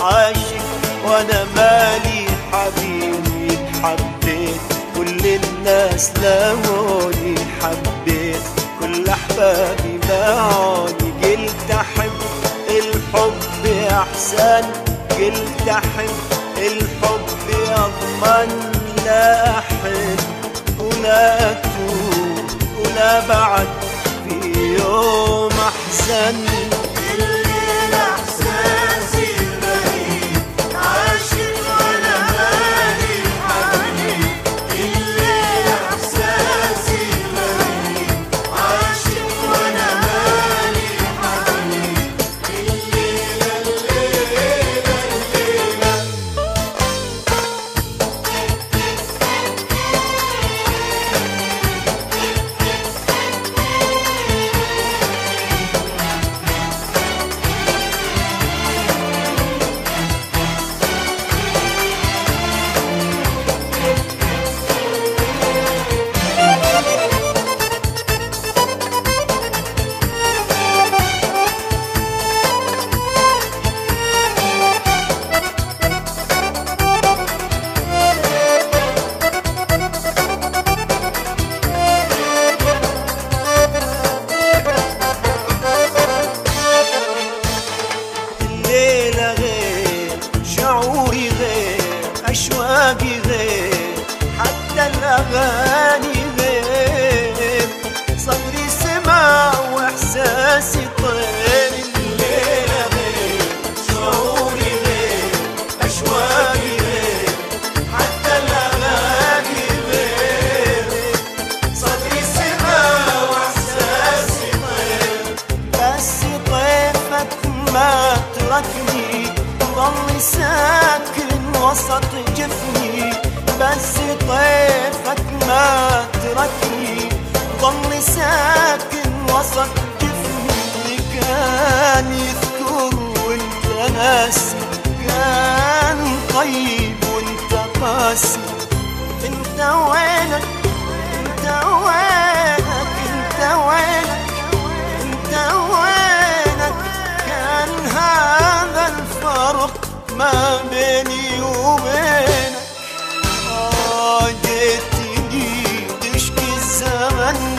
عاشق وانا مالي حبيبي. حبيت كل الناس لهوني، حبيت كل احبابي باعوني. قلت احب الحب احسن، قلت احب الحب اضمن. لا احب ولا اتوب ولا بعد في يوم احزن. الليل احساسي غريب، عاشق وانا مالي حبيب. الليل احساسي غريب، عاشق وانا مالي حبيب. الليلة الليلة الليلة أشواقي غير، حتى الأغاني غير. صدري سمع وإحساسي طير. الليلة غير، شعوري غير، أشواقي غير، حتى الأغاني غير. صدري سمع وإحساسي طير. بس طيفك ما تركني، ضل ساكن وسط جفني. بس طيفك ما تركني، ضل ساكن وسط جفني. كان يذكر وانت ناسي، كان طيب وانت قاسي. انت وينك، انت وينك، انت وينك، انت وينك. كان هذا الفرق ما بيني وبينك. جيتني تشكي الزمن،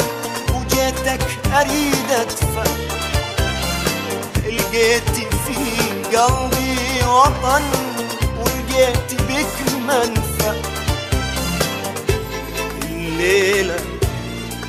وجيتك أريد أدفع. لقيت في قلبي وطن، ولقيت بك منفع. الليلة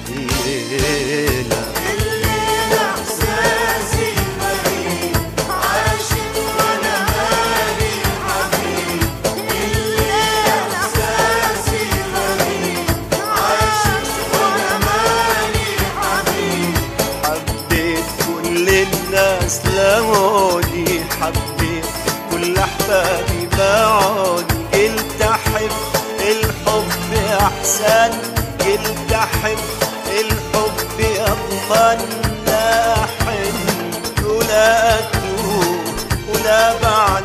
الليلة الليل احساسي غريب، عاشق وانا مالي حبيب. الليل احساسي غريب، عاشق وانا مالي حبيب. حبيت كل الناس لهوني، حبيت كل احبابي باعوني. قلت احب الحب احسن، قلت احب الحب اضمن. لا احن ولا اتوب ولا بعد